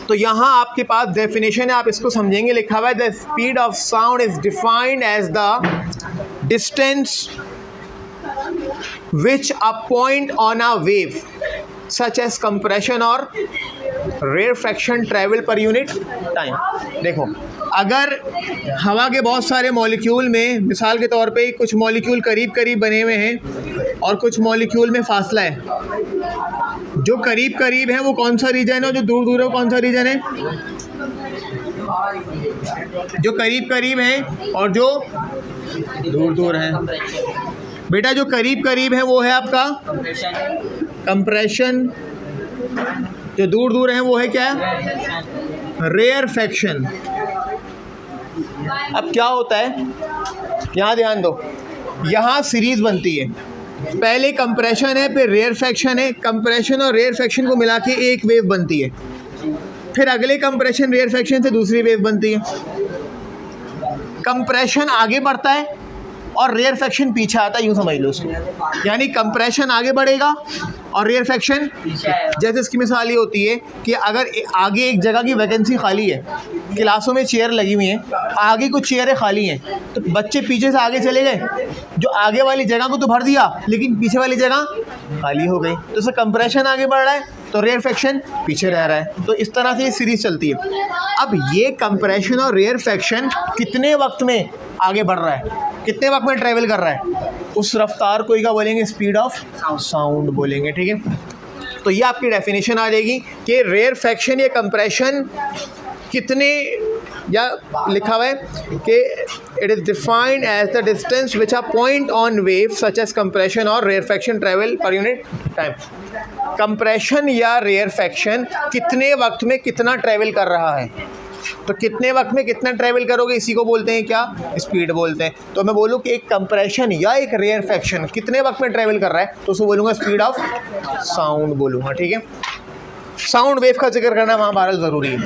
तो यहाँ आपके पास डेफिनेशन है, आप इसको समझेंगे। लिखा हुआ है the speed of sound is defined as the distance which a point on a wave such as compression और rarefaction travel per unit time. देखो, अगर हवा के बहुत सारे मॉलिक्यूल में मिसाल के तौर पे कुछ मॉलिक्यूल करीब करीब बने हुए हैं और कुछ मॉलिक्यूल में फासला है, जो करीब करीब है वो कौन सा रीजन है, जो दूर दूर है वो कौन सा रीजन है? जो करीब करीब है और जो दूर दूर है। बेटा जो करीब करीब है वो है आपका कंप्रेशन, जो दूर दूर है वो है क्या? रेयरफैक्शन। अब क्या होता है, यहाँ ध्यान दो, यहाँ सीरीज बनती है, पहले कंप्रेशन है फिर रेयरफैक्शन है, कंप्रेशन और रेयरफैक्शन को मिला के एक वेव बनती है, फिर अगले कंप्रेशन रेयरफैक्शन से दूसरी वेव बनती है। कंप्रेशन आगे बढ़ता है और रेयरफैक्शन पीछे आता है, यूँ समझ लो उसको। यानी कंप्रेशन आगे बढ़ेगा और रेयरफैक्शन, जैसे इसकी मिसाल ये होती है कि अगर आगे एक जगह की वैकेंसी खाली है, क्लासों में चेयर लगी हुई हैं, आगे कुछ चेयरें खाली हैं, तो बच्चे पीछे से आगे चले गए, जो आगे वाली जगह को तो भर दिया लेकिन पीछे वाली जगह खाली हो गई, तो उससे कंप्रेशन आगे बढ़ रहा है तो रेयरफैक्शन पीछे रह रहा है। तो इस तरह से ये सीरीज चलती है। अब ये कंप्रेशन और रेयरफैक्शन कितने वक्त में आगे बढ़ रहा है, कितने वक्त में ट्रैवल कर रहा है, उस रफ्तार को क्या बोलेंगे? स्पीड ऑफ साउंड बोलेंगे। ठीक है, तो ये आपकी डेफिनेशन आ जाएगी कि रेयरफैक्शन या कंप्रेशन कितने, या लिखा हुआ है कि it is defined as the distance which a point on wave such as compression और rarefaction travel per unit time. Compression या रेयरफैक्शन कितने वक्त में कितना ट्रैवल कर रहा है, तो कितने वक्त में कितना ट्रैवल करोगे, इसी को बोलते हैं क्या? स्पीड बोलते हैं। तो मैं बोलूँ कि एक कंप्रेशन या एक रेयरफैक्शन कितने वक्त में ट्रैवल कर रहा है, तो उसको बोलूँगा स्पीड ऑफ साउंड बोलूँगा। ठीक है, साउंड वेव का जिक्र करना वहाँ बहरहाल ज़रूरी है।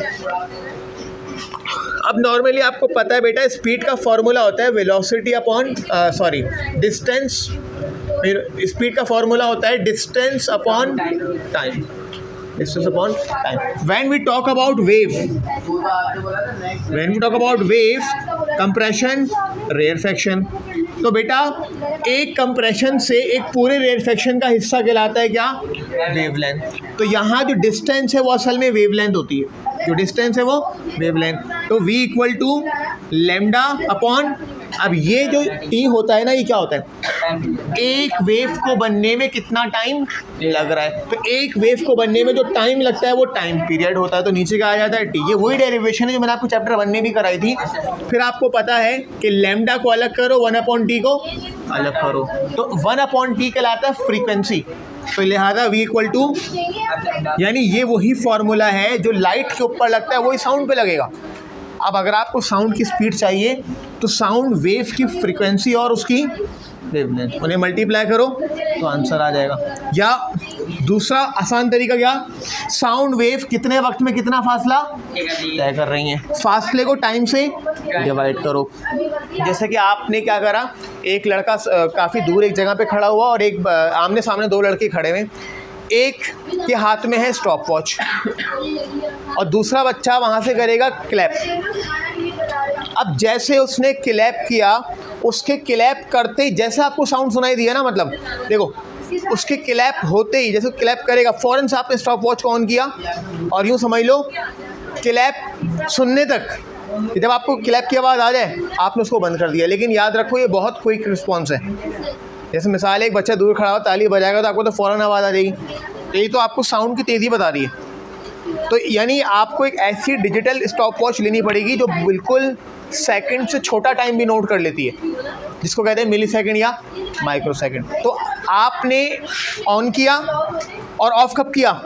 अब नॉर्मली आपको पता है बेटा, स्पीड का फॉर्मूला होता है वेलोसिटी अपॉन डिस्टेंस। स्पीड का फॉर्मूला होता है distance upon time, distance upon time. When we talk about wave, compression, rarefaction, तो बेटा एक कंप्रेशन से एक पूरे रेयरफैक्शन का हिस्सा कहलाता है क्या? वेवलेंथ। तो यहाँ जो डिस्टेंस है वो असल में वेवलेंथ होती है, जो डिस्टेंस है वो वेवलेंथ। तो v equal to lambda upon, अब ये जो t होता है ना, ये क्या होता है? एक वेव को बनने में कितना टाइम लग रहा है, तो एक वेव को बनने में जो टाइम लगता है वो टाइम पीरियड होता है, तो नीचे का आ जाता है t। ये वही डेरिवेशन है जो मैंने आपको चैप्टर 1 में भी कराई थी। फिर आपको पता है कि लेमडा को अलग करो, 1/t को अलग करो, तो 1/t कहलाता है फ्रीक्वेंसी। तो लिहाजा v इक्वल टू, यानी ये वही फॉर्मूला है जो लाइट के ऊपर लगता है वही साउंड पे लगेगा। अब अगर आपको साउंड की स्पीड चाहिए तो साउंड वेव की फ्रीक्वेंसी और उसकी वेवलेंथ उन्हें मल्टीप्लाई करो तो आंसर आ जाएगा। या दूसरा आसान तरीका क्या? साउंड वेव कितने वक्त में कितना फासला तय कर रही हैं, फासले को टाइम से डिवाइड करो। जैसे कि आपने क्या करा, एक लड़का काफ़ी दूर एक जगह पे खड़ा हुआ और एक आमने सामने दो लड़के खड़े हुए, एक के हाथ में है स्टॉप वॉच और दूसरा बच्चा वहाँ से करेगा क्लैप। अब जैसे उसने क्लैप किया, उसके क्लैप करते ही जैसे आपको साउंड सुनाई दिया ना, मतलब देखो उसके क्लैप होते ही जैसे क्लैप करेगा फ़ौरन से आपने स्टॉप वॉच को ऑन किया और यूँ समझ लो क्लैप सुनने तक, जब आपको क्लैप की आवाज़ आ जाए आपने उसको बंद कर दिया। लेकिन याद रखो ये बहुत क्विक रिस्पॉन्स है। जैसे मिसाल एक बच्चा दूर खड़ा हो ताली बजाएगा तो आपको तो फ़ौरन आवाज़ आ जाएगी, यही तो आपको साउंड की तेज़ी बता रही है। तो यानी आपको एक ऐसी डिजिटल स्टॉप वॉच लेनी पड़ेगी जो बिल्कुल सेकंड से छोटा टाइम भी नोट कर लेती है, जिसको कहते हैं मिली सेकेंड या माइक्रो सेकेंड। तो आपने ऑन किया और ऑफ कब किया?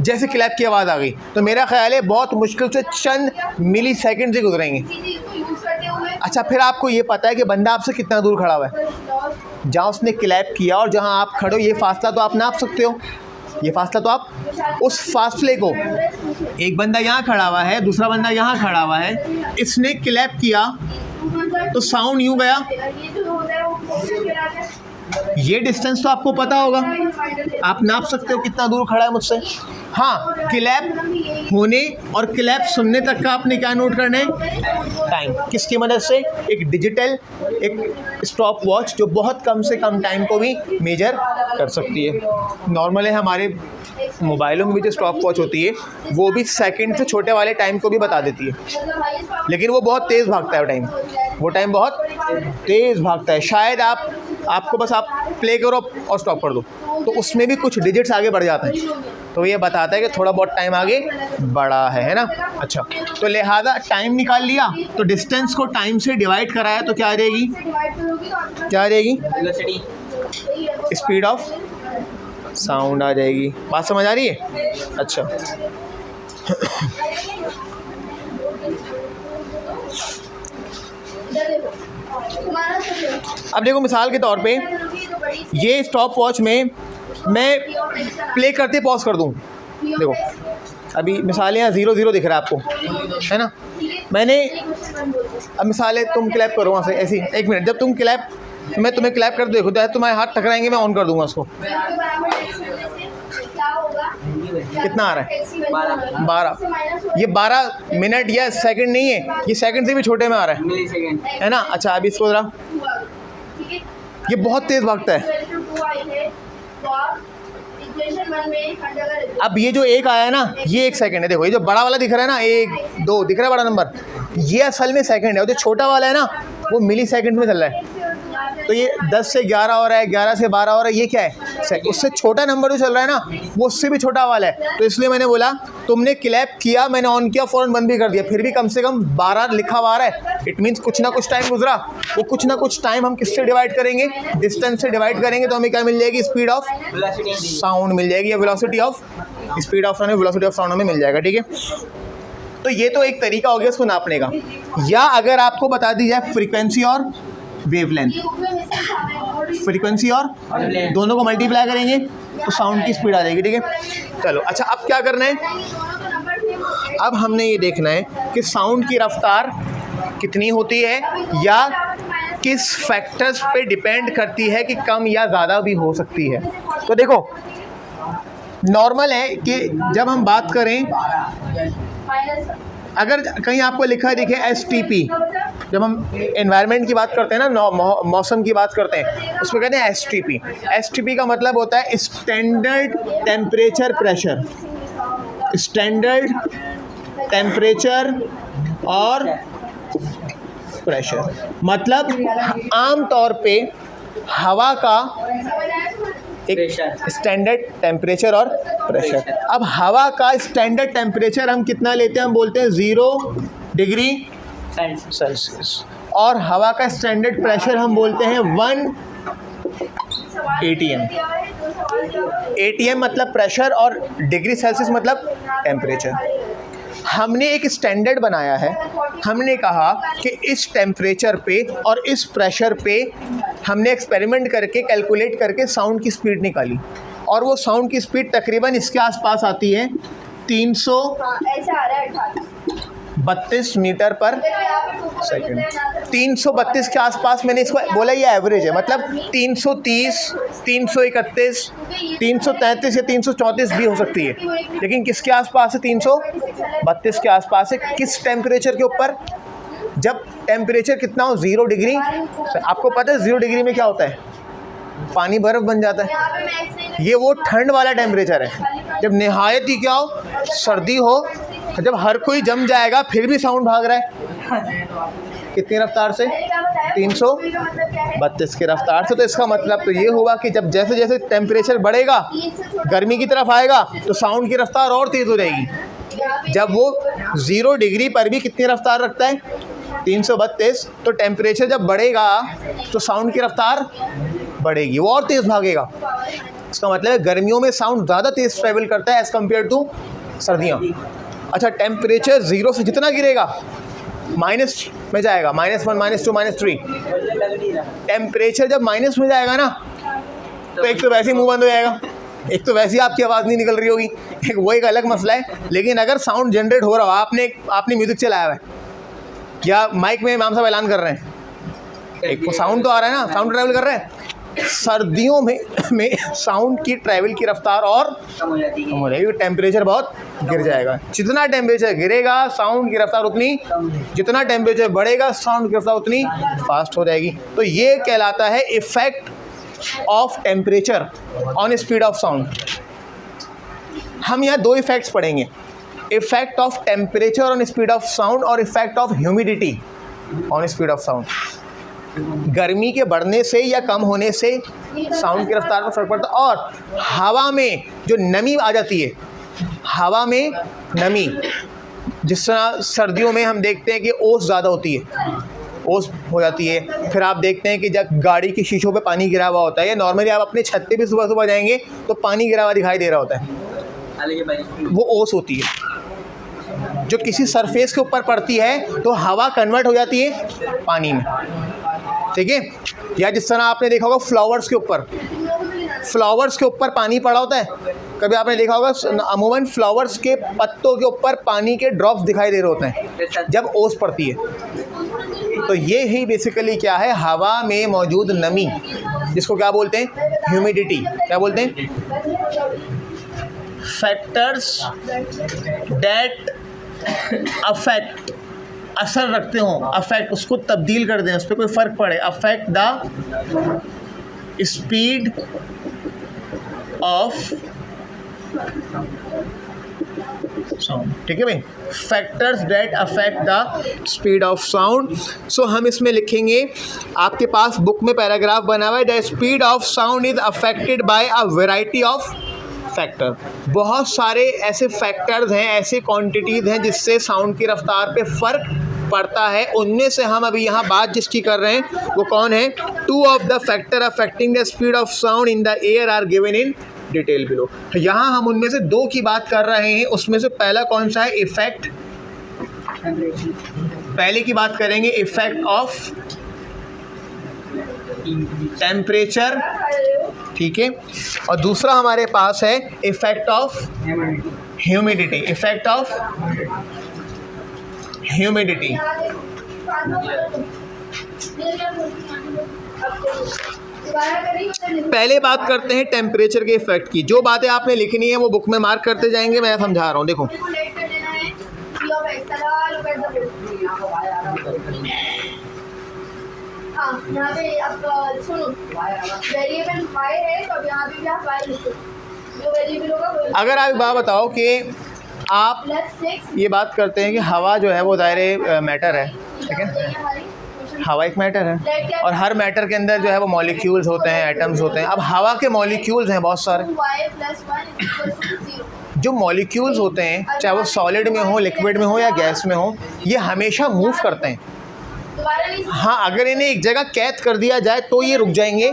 जैसे क्लैप की आवाज़ आ गई। तो मेरा ख्याल है बहुत मुश्किल से चंद मिली सेकेंड से गुजरेंगे। अच्छा, फिर आपको ये पता है कि बंदा आपसे कितना दूर खड़ा हुआ है, जहाँ उसने क्लैप किया और जहाँ आप खड़े हो ये फासला तो आप नाप सकते हो। ये फासला तो आप उस फासले को, एक बंदा यहाँ खड़ा हुआ है दूसरा बंदा यहाँ खड़ा हुआ है, इसने क्लैप किया तो साउंड यूँ गया, ये डिस्टेंस तो आपको पता होगा, आप नाप सकते हो कितना दूर खड़ा है मुझसे। हाँ, क्लैप होने और क्लैप सुनने तक का आपने क्या नोट करना है, टाइम। किसकी मदद से, एक डिजिटल एक स्टॉप वॉच जो बहुत कम से कम टाइम को भी मेजर कर सकती है। नॉर्मल है हमारे मोबाइलों में भी जो स्टॉप वॉच होती है वो भी सेकंड से छोटे वाले टाइम को भी बता देती है, लेकिन वो बहुत तेज़ भागता है टाइम, वो टाइम बहुत तेज़ भागता है। शायद आपको बस आप प्ले करो और स्टॉप कर दो तो उसमें भी कुछ डिजिट्स आगे बढ़ जाते हैं, तो ये बताता है कि थोड़ा बहुत टाइम आगे बढ़ा है ना। अच्छा, तो लिहाजा टाइम निकाल लिया, तो डिस्टेंस को टाइम से डिवाइड कराया तो क्या आ जाएगी, क्या आ जाएगी, स्पीड ऑफ साउंड आ जाएगी। बात समझ आ रही है? अच्छा अब देखो मिसाल के तौर पे ये स्टॉप वॉच में मैं प्ले करते पॉज कर दूं, देखो अभी मिसाल यहाँ 0-0 दिख रहा है आपको, है ना। मैंने अब मिसाल है तुम क्लैप करो वहाँ से ऐसी, 1 मिनट, जब तुम क्लैप, मैं तुम्हें क्लैप कर देखो तो तुम्हारे हाथ टकराएंगे, मैं ऑन कर दूंगा उसको। कितना आ रहा है, 12। ये 12 मिनट या सेकंड नहीं है, ये सेकंड से भी छोटे में आ रहा है ना। अच्छा अभी इसको जरा, ये बहुत तेज़ भागता है। अब ये जो एक आया है ना, ये 1 सेकंड है। देखो ये जो बड़ा वाला दिख रहा है ना, 1 2 दिख रहा है बड़ा नंबर, ये असल में सेकंड है, और जो छोटा वाला है ना वो मिली सेकंड में चल रहा है। तो ये 10 से 11 हो रहा है, 11 से 12 हो रहा है, ये क्या है, उससे छोटा नंबर जो चल रहा है ना वो उससे भी छोटा वाला है। तो इसलिए मैंने बोला तुमने क्लैप किया, मैंने ऑन किया, फ़ौरन बंद भी कर दिया, फिर भी कम से कम 12 लिखा हुआ आ रहा है। इट मीन्स कुछ ना कुछ टाइम गुजरा। वो कुछ ना कुछ टाइम हम किससे डिवाइड करेंगे, डिस्टेंस से डिवाइड करेंगे, तो हमें क्या मिल जाएगी, स्पीड ऑफ साउंड मिल जाएगी, या velocity of speed of sound, velocity of sound हमें मिल जाएगा। ठीक है, तो ये तो एक तरीका हो गया इसको नापने का। या अगर आपको बता दी जाए फ्रीक्वेंसी और वेवलेंथ, फ्रीक्वेंसी और दोनों को मल्टीप्लाई करेंगे तो साउंड की स्पीड आ जाएगी। ठीक है, चलो अच्छा अब क्या करना है, अब हमने ये देखना है कि साउंड की रफ्तार कितनी होती है या किस फैक्टर्स पे डिपेंड करती है कि कम या ज़्यादा भी हो सकती है। तो देखो नॉर्मल है कि जब हम बात करें, अगर कहीं आपको लिखा दिखे STP, जब हम एनवायरनमेंट की बात करते हैं ना, मौसम की बात करते हैं, उसमें कहते हैं STP। STP का मतलब होता है standard temperature pressure, standard temperature और प्रेशर, मतलब आम तौर पे हवा का एक स्टैंडर्ड टेम्परेचर और प्रेशर। अब हवा का स्टैंडर्ड टेम्परेचर हम कितना लेते हैं, हम बोलते हैं 0 डिग्री सेल्सियस, और हवा का स्टैंडर्ड प्रेशर हम बोलते हैं 1 ATM। ATM मतलब प्रेशर और डिग्री सेल्सियस मतलब टेम्परेचर। हमने एक स्टैंडर्ड बनाया है, हमने कहा कि इस टेम्परेचर पे और इस प्रेशर पे हमने एक्सपेरिमेंट करके कैलकुलेट करके साउंड की स्पीड निकाली, और वो साउंड की स्पीड तकरीबन इसके आसपास आती है 332 मीटर पर सेकंड। 332 के आसपास मैंने इसको बोला, ये एवरेज है, मतलब 330, 331, 333 या 334 भी हो सकती है, लेकिन किसके आसपास है, 332 के आसपास है। किस टेम्परेचर के ऊपर, जब टेम्परेचर कितना हो, 0 डिग्री। आपको पता है 0 डिग्री में क्या होता है, पानी बर्फ़ बन जाता है। ये वो ठंड वाला टेम्परेचर है, जब निहायत ही क्या हो, सर्दी हो, जब हर कोई जम जाएगा फिर भी साउंड भाग रहा है कितनी रफ्तार से, 332 की रफ्तार से। तो इसका मतलब तो ये होगा कि जब जैसे जैसे टेम्परेचर बढ़ेगा, गर्मी की तरफ आएगा, तो साउंड की रफ्तार और तेज़ हो जाएगी। जब वो 0 डिग्री पर भी कितनी रफ्तार रखता है, 332, तो टेम्परेचर जब बढ़ेगा तो साउंड की रफ्तार बढ़ेगी, वो और तेज़ भागेगा। इसका मतलब है गर्मियों में साउंड ज़्यादा तेज़ ट्रैवल करता है एज़ कम्पेयर टू सर्दियाँ। अच्छा, टेम्परेचर 0 से जितना गिरेगा माइनस में जाएगा, -1, -2, -3। टेम्परेचर जब माइनस में जाएगा ना, तो एक तो वैसे ही मुंह बंद हो जाएगा, एक तो वैसे ही आपकी आवाज़ नहीं निकल रही होगी, वो एक अलग मसला है। लेकिन अगर साउंड जनरेट हो रहा हो, आपने म्यूज़िक चलाया हुआ है या माइक में इमाम साहब ऐलान कर रहे हैं, एक वो साउंड तो आ रहा है ना, साउंड ट्रैवल कर रहा है, सर्दियों में साउंड की ट्रैवल की रफ्तार और कम हो जाएगी, टेम्परेचर बहुत गिर जाएगा। जितना टेम्परेचर गिरेगा साउंड की रफ्तार उतनी, जितना टेम्परेचर बढ़ेगा साउंड की रफ्तार उतनी फास्ट हो जाएगी। तो ये कहलाता है effect of temperature on speed of sound. हम यहाँ दो इफेक्ट्स पढ़ेंगे, effect of temperature on speed of sound और effect of humidity on speed of sound. गर्मी के बढ़ने से या कम होने से साउंड की रफ्तार पर फर्क पड़ता है। और हवा में जो नमी आ जाती है, हवा में नमी, जिस तरह सर्दियों में हम देखते हैं कि ओस ज़्यादा होती है, ओस हो जाती है। फिर आप देखते हैं कि जब गाड़ी के शीशों पे पानी गिरा हुआ होता है, या नॉर्मली आप अपने छत पे भी सुबह सुबह जाएंगे तो पानी गिरा हुआ दिखाई दे रहा होता है, वो ओस होती है जो किसी सरफेस के ऊपर पड़ती है तो हवा कन्वर्ट हो जाती है पानी में, ठीक है। या जिस तरह आपने देखा होगा फ्लावर्स के ऊपर पानी पड़ा होता है, कभी आपने देखा होगा अमूमन फ्लावर्स के पत्तों के ऊपर पानी के ड्रॉप्स दिखाई दे रहे होते हैं जब ओस पड़ती है। तो ये ही बेसिकली क्या है, हवा में मौजूद नमी, जिसको क्या बोलते हैं, ह्यूमिडिटी। क्या बोलते हैं, फैक्टर्स दैट अफेक्ट, असर रखते हों, अफेक्ट उसको तब्दील कर दें, उस पर कोई फ़र्क पड़े, affect the speed of sound, ठीक है भाई, factors that affect the speed of sound. So हम इसमें लिखेंगे, आपके पास बुक में पैराग्राफ बना हुआ है, the speed of sound is affected by a variety of factor. बहुत सारे ऐसे फैक्टर्स हैं, ऐसे क्वांटिटीज़ हैं जिससे साउंड की रफ्तार पे फ़र्क पड़ता है। उनमें से हम अभी यहाँ बात जिसकी कर रहे हैं वो कौन है, 2 of the factor affecting the speed of sound in the air are given in detail below. यहाँ हम उनमें से 2 की बात कर रहे हैं। उसमें से पहला कौन सा है, इफेक्ट, पहले की बात करेंगे इफेक्ट ऑफ टेम्परेचर, ठीक है, और दूसरा हमारे पास है effect of humidity, effect of humidity. पहले बात करते हैं टेम्परेचर के इफेक्ट की। जो बातें आपने लिखनी है वो बुक में मार्क करते जाएंगे, मैं समझा रहा हूँ। देखो यहाँ पे अब सुनो, वेरिएबल y है तो यहाँ पे भी आप y लिखो, जो वेरिएबल होगा वो। अगर आप एक बात बताओ कि आप ये बात करते हैं कि हवा जो है वो दायरे मैटर है, ठीक है, हवा एक मैटर है और हर मैटर के अंदर जो है वो मॉलिक्यूल्स होते हैं, एटम्स होते हैं। अब हवा के मॉलिक्यूल्स हैं बहुत सारे, जो मॉलिक्यूल्स होते हैं चाहे वो सॉलिड में हो, लिक्विड में हो या गैस में हो, ये हमेशा मूव करते हैं। हाँ, अगर इन्हें एक जगह कैद कर दिया जाए तो ये रुक जाएंगे।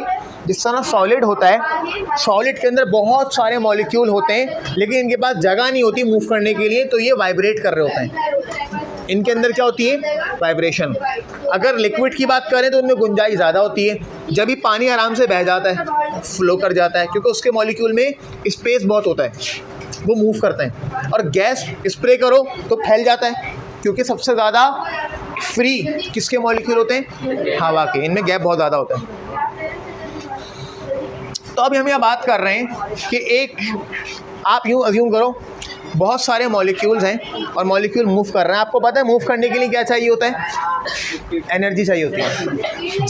जिस तरह सॉलिड होता है, सॉलिड के अंदर बहुत सारे मॉलिक्यूल होते हैं लेकिन इनके पास जगह नहीं होती मूव करने के लिए, तो ये वाइब्रेट कर रहे होते हैं। इनके अंदर क्या होती है, वाइब्रेशन। अगर लिक्विड की बात करें तो उनमें गुंजाइश ज़्यादा होती है, जब भी पानी आराम से बह जाता है, फ्लो कर जाता है, क्योंकि उसके मॉलिक्यूल में स्पेस बहुत होता है, वो मूव करते हैं। और गैस स्प्रे करो तो फैल जाता है, क्योंकि सबसे ज़्यादा फ्री किसके मॉलिक्यूल होते हैं, हवा के, इनमें गैप बहुत ज़्यादा होता है। तो अभी हम यहाँ बात कर रहे हैं कि एक, आप यूँ अज्यूम करो बहुत सारे मॉलिक्यूल्स हैं और मॉलिक्यूल मूव कर रहे हैं। आपको पता है मूव करने के लिए क्या चाहिए होता है, एनर्जी चाहिए होती है।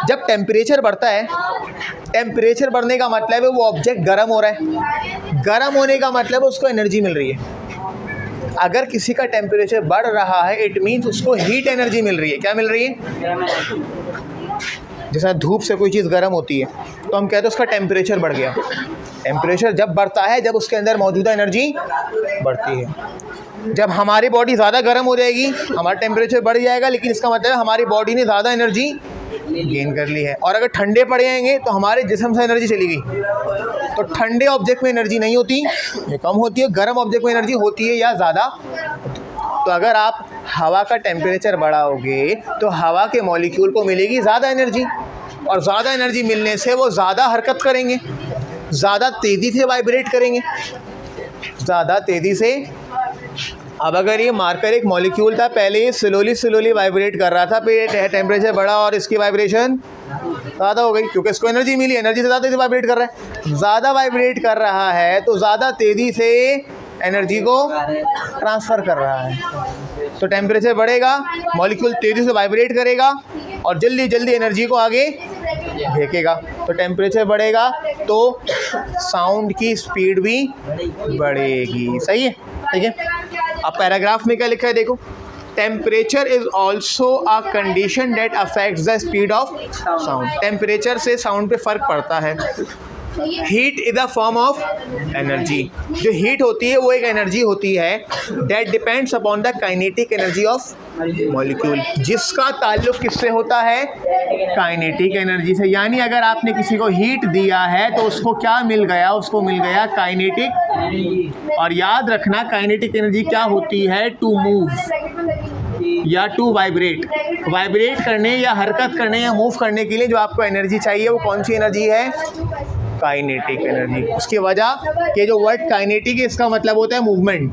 जब टेम्परेचर बढ़ता है, टेम्परेचर बढ़ने का मतलब है वो ऑब्जेक्ट गर्म हो रहा है, गर्म होने का मतलब है उसको एनर्जी मिल रही है। अगर किसी का टेम्परेचर बढ़ रहा है इट मीन्स उसको हीट एनर्जी मिल रही है। क्या मिल रही है, जैसा धूप से कोई चीज़ गर्म होती है तो हम कहते हैं उसका टेम्परेचर बढ़ गया। टेम्परेचर जब बढ़ता है जब उसके अंदर मौजूदा एनर्जी बढ़ती है। जब हमारी बॉडी ज़्यादा गर्म हो जाएगी हमारा टेम्परेचर बढ़ जाएगा, लेकिन इसका मतलब हमारी बॉडी ने ज़्यादा एनर्जी गेन कर ली है। और अगर ठंडे पड़ जाएंगे तो हमारे जिस्म से एनर्जी चली गई। तो ठंडे ऑब्जेक्ट में एनर्जी नहीं होती, ये कम होती है, गर्म ऑब्जेक्ट में एनर्जी होती है या ज़्यादा। तो अगर आप हवा का टेम्परेचर बढ़ाओगे तो हवा के मॉलिक्यूल को मिलेगी ज़्यादा एनर्जी, और ज़्यादा एनर्जी मिलने से वो ज़्यादा हरकत करेंगे, ज़्यादा तेज़ी से वाइब्रेट करेंगे, ज़्यादा तेज़ी से। अब अगर ये मार्कर एक मॉलिक्यूल था, पहले ये स्लोली वाइब्रेट कर रहा था, फिर टेम्परेचर बढ़ा और इसकी वाइब्रेशन ज़्यादा हो गई क्योंकि इसको एनर्जी मिली, एनर्जी से ज़्यादा तेज़ी वाइब्रेट कर रहा है, ज़्यादा वाइब्रेट कर रहा है तो ज़्यादा तेज़ी से एनर्जी को ट्रांसफ़र कर रहा है। तो टेम्परेचर बढ़ेगा, मॉलिक्यूल तेज़ी से वाइब्रेट करेगा और जल्दी जल्दी एनर्जी को आगे फेंकेगा। तो टेम्परेचर बढ़ेगा तो साउंड की स्पीड भी बढ़ेगी। सही है, ठीक है। अब पैराग्राफ में क्या लिखा है देखो, temperature is also a condition date affects the speed of sound. Temperature से साउंड पे फ़र्क पड़ता है। Heat is a form of energy. जो हीट होती है वो एक एनर्जी होती है that depends upon the kinetic energy of molecule, जिसका ताल्लुक किससे होता है, काइनेटिक एनर्जी से। यानी अगर आपने किसी को हीट दिया है तो उसको क्या मिल गया, उसको मिल गया काइनेटिक। और याद रखना काइनेटिक एनर्जी क्या होती है, टू मूव या टू वाइब्रेट। वाइब्रेट करने या हरकत करने या मूव करने के लिए जो आपको एनर्जी चाहिए वो कौन सी एनर्जी है, काइनेटिक एनर्जी। उसकी वजह कि जो वर्ड काइनेटिक है इसका मतलब होता है मूवमेंट,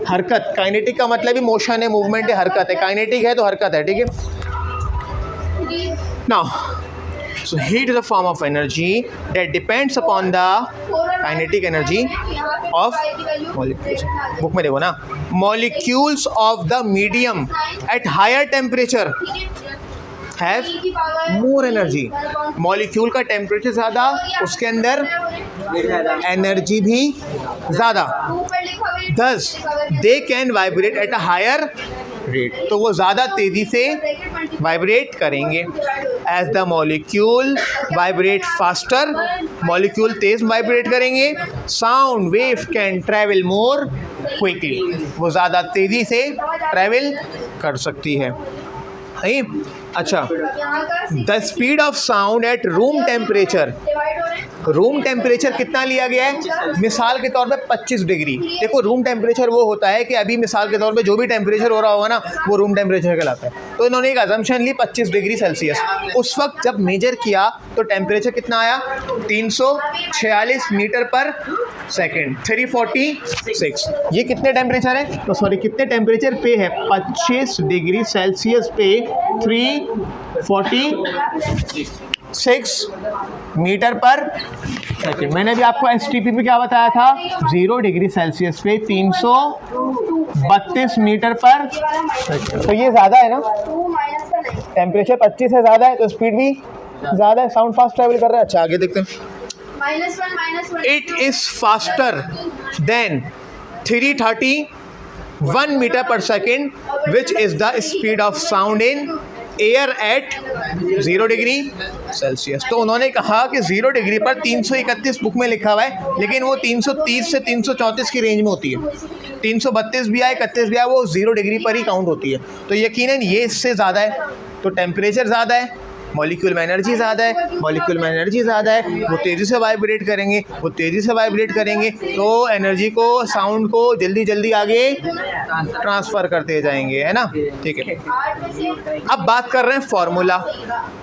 हरकत। काइनेटिक का मतलब ही मोशन है, मूवमेंट है, हरकत है। काइनेटिक है तो हरकत है, ठीक है। Now so heat is a form of energy that depends upon the kinetic energy of molecules. Book में देखो ना, molecules of the medium at higher temperature have more energy. Molecule का टेम्परेचर ज़्यादा, उसके अंदर एनर्जी भी ज़्यादा। Thus they can vibrate at a higher rate, तो वो ज़्यादा तेज़ी से वाइब्रेट करेंगे। As the molecule vibrate faster, molecule तेज़ वाइब्रेट करेंगे। Sound wave can travel more quickly, वो ज़्यादा तेज़ी से ट्रैवल कर सकती है। अच्छा, the speed of sound at room temperature. Room temperature कितना लिया गया है, मिसाल के तौर पे 25 डिग्री। देखो रूम टेम्परेचर वो होता है कि अभी मिसाल के तौर पे जो भी टेम्परेचर हो रहा होगा ना वो रूम टेम्परेचर कहलाता है। तो इन्होंने एक अजम्पशन ली 25 डिग्री सेल्सियस। उस वक्त जब मेजर किया तो टेम्परेचर कितना आया, 346 मीटर पर सेकेंड, 346। ये कितने टेम्परेचर है, तो सॉरी कितने टेम्परेचर पे है, 25 डिग्री सेल्सियस पे 346 मीटर पर सेकेंड। मैंने भी आपको STP पे क्या बताया था, 0 डिग्री सेल्सियस पे 332 मीटर पर सेकेंड। तो ये ज़्यादा है ना, टेम्परेचर 25 से ज़्यादा है तो स्पीड भी ज़्यादा है, साउंड फास्ट ट्रैवल कर रहा है। अच्छा आगे देखते हैं, it is faster than 331 metre per second which is the speed of sound in air at 0 degree Celsius. तो उन्होंने कहा कि 0 डिग्री पर 331 बुक में लिखा हुआ है, लेकिन वो 330 से 334 की रेंज में होती है। 332 भी आए, 31 भी आए, वो 0 डिग्री पर ही काउंट होती है। तो यकीनन ये इससे ज़्यादा है। तो टेम्परेचर ज़्यादा है, मॉलिक्यूल में एनर्जी ज़्यादा है, मॉलिक्यूल में एनर्जी ज़्यादा है, वो तेज़ी से वाइब्रेट करेंगे, वो तेज़ी से वाइब्रेट करेंगे तो एनर्जी को, साउंड को जल्दी जल्दी आगे ट्रांसफ़र करते जाएंगे, है ना, ठीक है। अब बात कर रहे हैं formula,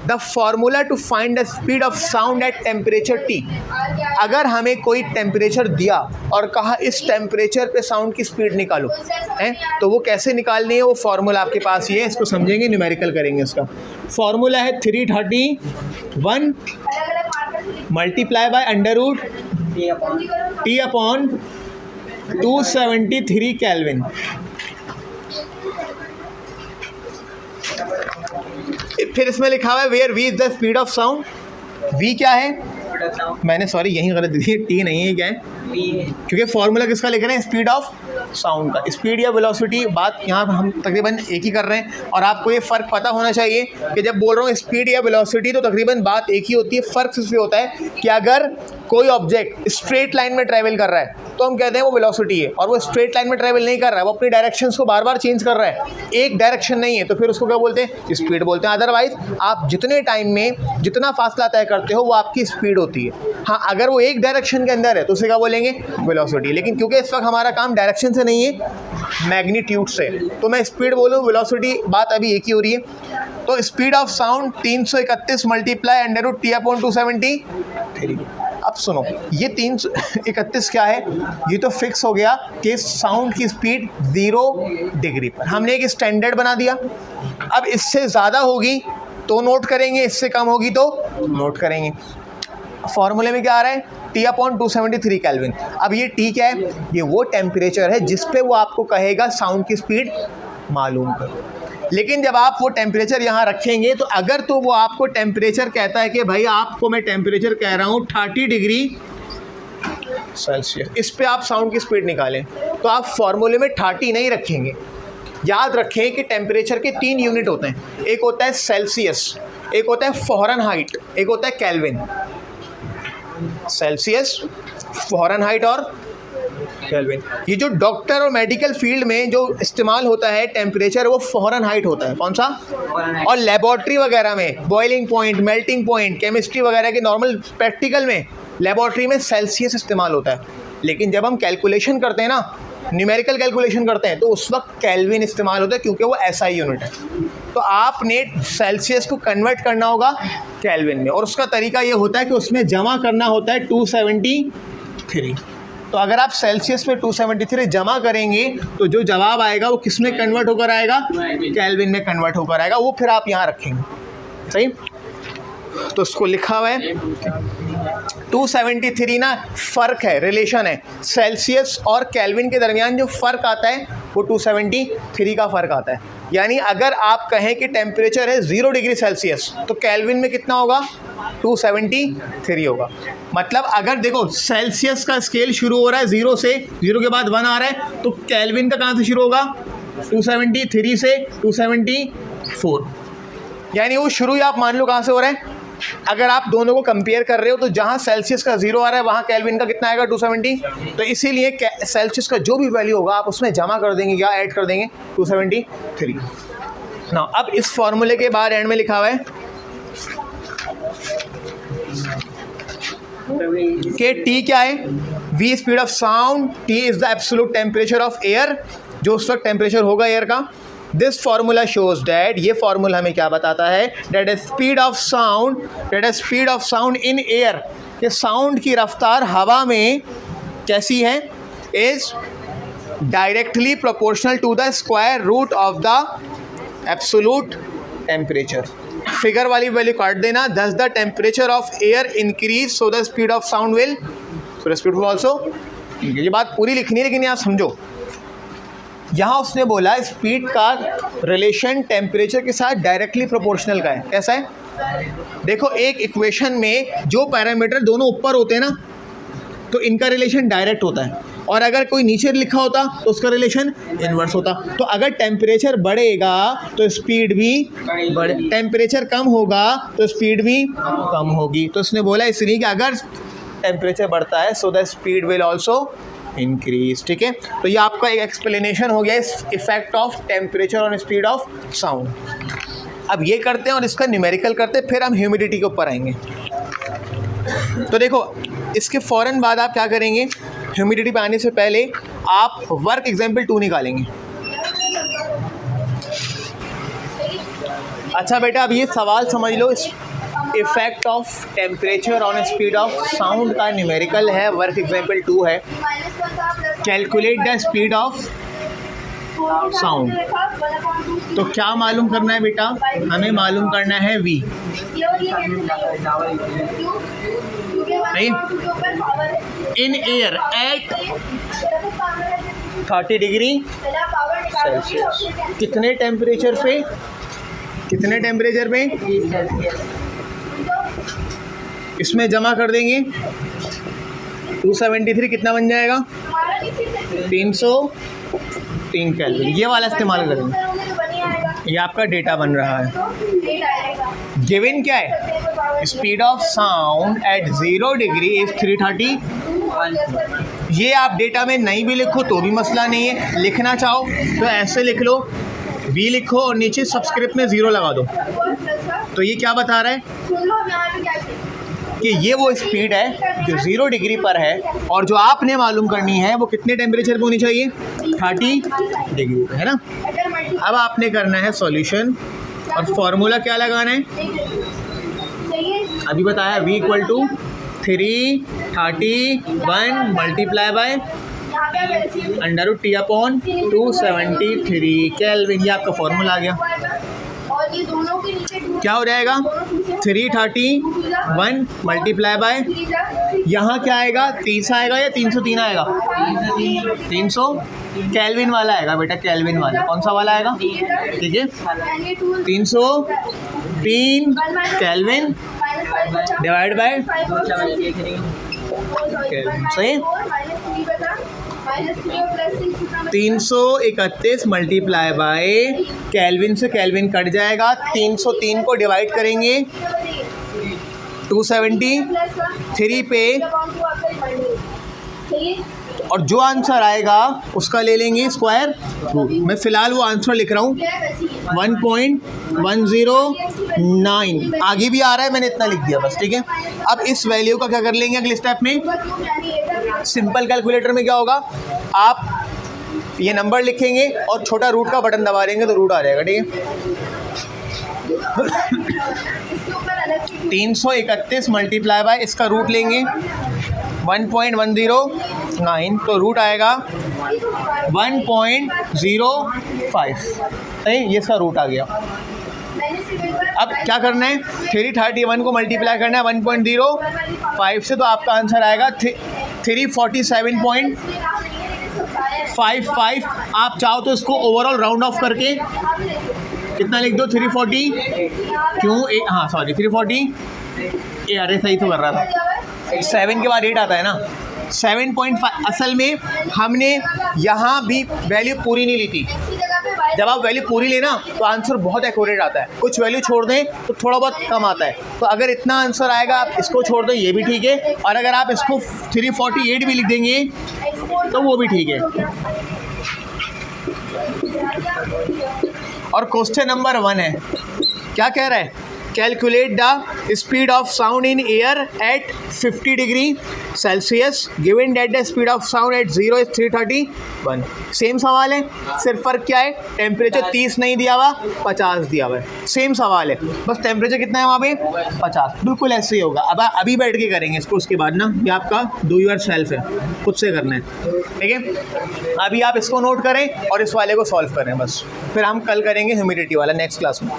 the formula to find the speed of sound at temperature T। अगर हमें कोई टेम्परेचर दिया और कहा इस टेम्परेचर पे साउंड की स्पीड निकालो, है तो वो कैसे निकालनी है, वो फार्मूला आपके पास ये है, इसको समझेंगे, न्यूमेरिकल करेंगे। इसका फार्मूला है 331 multiply by under root T upon 273 kelvin. फिर इसमें लिखा हुआ है where V is the speed of sound. V क्या है, मैंने सॉरी यहीं गलत दी, T नहीं है, क्या है, क्योंकि फॉर्मूला किसका लिख रहे हैं, स्पीड ऑफ साउंड का। स्पीड या वेलोसिटी बात यहाँ हम तकरीबन एक ही कर रहे हैं, और आपको ये फ़र्क पता होना चाहिए कि जब बोल रहा हूँ स्पीड या वेलोसिटी तो तकरीबन बात एक ही होती है। फ़र्क सिर्फ ये होता है कि अगर कोई ऑब्जेक्ट स्ट्रेट लाइन में ट्रैवल कर रहा है तो हम कहते हैं वो वेलोसिटी है, और वो स्ट्रेट लाइन में ट्रैवल नहीं कर रहा है, वो अपनी डायरेक्शंस को बार बार चेंज कर रहा है, एक डायरेक्शन नहीं है, तो फिर उसको क्या बोलते हैं, स्पीड बोलते हैं। अदरवाइज आप जितने टाइम में जितना फासला तय करते हो वो आपकी स्पीड होती है। हाँ, अगर वो एक डायरेक्शन के अंदर है तो उसे क्या बोलेंगे, वेलोसिटी। लेकिन क्योंकि इस वक्त हमारा काम डायरेक्शन से नहीं है, मैग्नीट्यूड से, तो मैं स्पीड बोलूँ वेलोसिटी, बात अभी एक ही हो रही है। तो speed of sound 331 multiply under root T upon 273। अब सुनो, ये 331 क्या है, ये तो फिक्स हो गया कि साउंड की स्पीड 0 डिग्री पर, हमने एक स्टैंडर्ड बना दिया। अब इससे ज़्यादा होगी तो नोट करेंगे, इससे कम होगी तो नोट करेंगे। फॉर्मूले में क्या आ रहा है, T/273 केल्विन। अब ये T क्या है, ये वो टेम्परेचर है जिस पे वो आपको कहेगा साउंड की स्पीड मालूम करो। लेकिन जब आप वो टेम्परेचर यहाँ रखेंगे तो अगर तो वो आपको टेम्परेचर कहता है कि भाई आपको मैं टेम्परेचर कह रहा हूँ 30 डिग्री सेल्सियस, इस पे आप साउंड की स्पीड निकालें, तो आप फॉर्मूले में 30 नहीं रखेंगे। याद रखें कि टेम्परेचर के 3 यूनिट होते हैं, एक होता है सेल्सियस, एक होता है फ़ारेनहाइट, एक होता है केल्विन। सेल्सियस, फ़ारेनहाइट और केल्विन। ये जो डॉक्टर और मेडिकल फील्ड में जो इस्तेमाल होता है टेम्परेचर, वो फ़ारेनहाइट होता है। कौन सा? और लेबॉर्ट्री वगैरह में boiling point, melting point, chemistry वगैरह के नॉर्मल प्रैक्टिकल में लेबॉर्ट्री में सेल्सियस इस्तेमाल होता है। लेकिन जब हम कैलकुलेशन करते हैं ना, न्यूमेरिकल कैलकुलेशन करते हैं, तो उस वक्त केल्विन इस्तेमाल होता है क्योंकि वो SI यूनिट है। तो आपने सेल्सियस को कन्वर्ट करना होगा केल्विन में, और उसका तरीका ये होता है कि उसमें जमा करना होता है 273। तो अगर आप सेल्सियस में 273 जमा करेंगे तो जो जवाब आएगा वो किस में कन्वर्ट होकर आएगा, केल्विन में कन्वर्ट होकर आएगा। वो फिर आप यहाँ रखेंगे, सही। तो उसको लिखा हुआ है 273 ना, फ़र्क है, रिलेशन है। सेल्सियस और केल्विन के दरमियान जो फ़र्क आता है वो 273 का फ़र्क आता है। यानी अगर आप कहें कि टेम्परेचर है 0 डिग्री सेल्सियस, तो केल्विन में कितना होगा, 273 होगा। मतलब अगर देखो सेल्सियस का स्केल शुरू हो रहा है 0 से, 0 के बाद 1 आ रहा है, तो केल्विन का कहाँ से शुरू होगा, 273 से 274। यानी वो शुरू ही आप मान लो कहाँ से हो रहा है। अगर आप दोनों को कंपेयर कर रहे हो तो जहाँ सेल्सियस का 0 आ रहा है वहाँ केल्विन का कितना आएगा, 270। तो इसीलिए सेल्सियस का जो भी वैल्यू होगा आप उसमें जमा कर देंगे या ऐड कर देंगे 273 ना। अब इस फॉर्मूले के बाद एंड में लिखा हुआ है कि T क्या है, V speed of sound, T is the absolute temperature of air, जो उस वक्त टेम्परेचर होगा एयर का। दिस फार्मूला शोज डैट, ये फार्मूला हमें क्या बताता है, that is speed of sound in air, कि साउंड की रफ्तार हवा में कैसी है, is directly proportional to the square root of the absolute temperature. Figure वाली वैल्यू काट देना, thus the temperature of air increase so the speed of sound will, so the speed will also. ये बात पूरी लिखनी है लेकिन यहाँ समझो, यहाँ उसने बोला स्पीड का रिलेशन टेम्परेचर के साथ डायरेक्टली प्रोपोर्शनल का है। कैसा है, देखो एक इक्वेशन में जो पैरामीटर दोनों ऊपर होते हैं ना, तो इनका रिलेशन डायरेक्ट होता है, और अगर कोई नीचे लिखा होता तो उसका रिलेशन इन्वर्स होता। तो अगर टेम्परेचर बढ़ेगा तो स्पीड भी बढ़े, टेम्परेचर कम होगा तो स्पीड भी कम होगी। तो उसने बोला इसलिए कि अगर टेम्परेचर बढ़ता है so the speed will also increase. ठीक है, तो ये आपका एक एक्सप्लेनेशन हो गया इस effect of temperature on speed of sound. अब ये करते हैं और इसका न्यूमेरिकल करते हैं, फिर हम ह्यूमिडिटी के ऊपर आएंगे। तो देखो इसके फ़ौरन बाद आप क्या करेंगे, ह्यूमिडिटी पे आने से पहले आप वर्क एग्जाम्पल 2 निकालेंगे। अच्छा बेटा, अब ये सवाल समझ लो, इस effect of temperature on speed of sound का न्यूमेरिकल है, वर्क एग्जाम्पल 2 है। Calculate the speed of sound. तो क्या मालूम करना है बेटा, हमें मालूम करना है V। इन एयर एट 30 डिग्री सेल्सियस, कितने टेम्परेचर पे, इसमें जमा कर देंगे 273, कितना बन जाएगा, 303 केल्विन। ये वाला इस्तेमाल करेंगे, ये आपका डेटा बन रहा है। गिवन क्या है, speed of sound eight 0 degree is 330। ये आप डेटा में नहीं भी लिखो तो भी मसला नहीं है, लिखना चाहो तो ऐसे लिख लो, V लिखो और नीचे सबस्क्रिप्ट में 0 लगा दो। तो ये क्या बता रहा है कि ये वो स्पीड है जो 0 डिग्री पर है, और जो आपने मालूम करनी है वो कितने टेम्परेचर पे होनी चाहिए, 30 डिग्री पे, है ना। अब आपने करना है सॉल्यूशन, और फॉर्मूला क्या लगाना है, अभी बताया, V equal to 331 multiply by √T/273 kelvin. ये आपका फॉर्मूला आ गया। क्या हो जाएगा 331 मल्टीप्लाई बाय, यहाँ क्या आएगा 30 आएगा या 303 आएगा? 300 केल्विन वाला आएगा बेटा, केल्विन वाला। कौन सा वाला आएगा? ठीक है, 303 केल्विन डिवाइड बाय, सही, 331 मल्टीप्लाई बाय, केल्विन से केल्विन कट जाएगा, 303 को डिवाइड करेंगे 270 3 पे, और जो आंसर आएगा उसका ले लेंगे स्क्वायर रूट। मैं फ़िलहाल वो आंसर लिख रहा हूँ 1.109, आगे भी आ रहा है, मैंने इतना लिख दिया बस, ठीक है। अब इस वैल्यू का क्या कर लेंगे अगले स्टेप में? सिंपल कैलकुलेटर में क्या होगा, आप ये नंबर लिखेंगे और छोटा रूट का बटन दबा देंगे तो रूट आ जाएगा, ठीक है। 331 मल्टीप्लाई बाय, इसका रूट लेंगे 1.109, तो रूट आएगा 1.05, सही, ये इसका रूट आ गया। अब क्या करना है, 331 को मल्टीप्लाई करना है 1.05 से, तो आपका आंसर आएगा 347.55। आप चाहो तो इसको ओवरऑल राउंड ऑफ करके कितना लिख दो, 340, क्यों, हाँ सॉरी 340, अरे सही तो कर रहा था, 7 के बाद 8 आता है ना, 7.5। असल में हमने यहाँ भी वैल्यू पूरी नहीं ली थी। जब आप वैल्यू पूरी लेना तो आंसर बहुत एक्यूरेट आता है, कुछ वैल्यू छोड़ दें तो थोड़ा बहुत कम आता है। तो अगर इतना आंसर आएगा आप इसको छोड़ दो, ये भी ठीक है, और अगर आप इसको 348 भी लिख देंगे तो वो भी ठीक है। और क्वेश्चन नंबर 1 है, क्या कह रहा है, calculate the speed of sound in air eight 50 degree Celsius given that the speed of sound eight 0 is 331। Same सवाल है, सिर्फ फ़र्क क्या है, टेम्परेचर 30 नहीं दिया हुआ, 50 दिया हुआ है, सेम सवाल है, बस टेम्परेचर कितना है वहाँ पे 50। बिल्कुल ऐसे ही होगा। अब अभी बैठ के करेंगे इसको, उसके बाद ना ये आपका डू योर सेल्फ है, खुद से करना है, ठीक है। अभी आप इसको नोट करें और इस वाले को सॉल्व करें बस, फिर हम कल करेंगे ह्यूमिडिटी वाला नेक्स्ट क्लास में।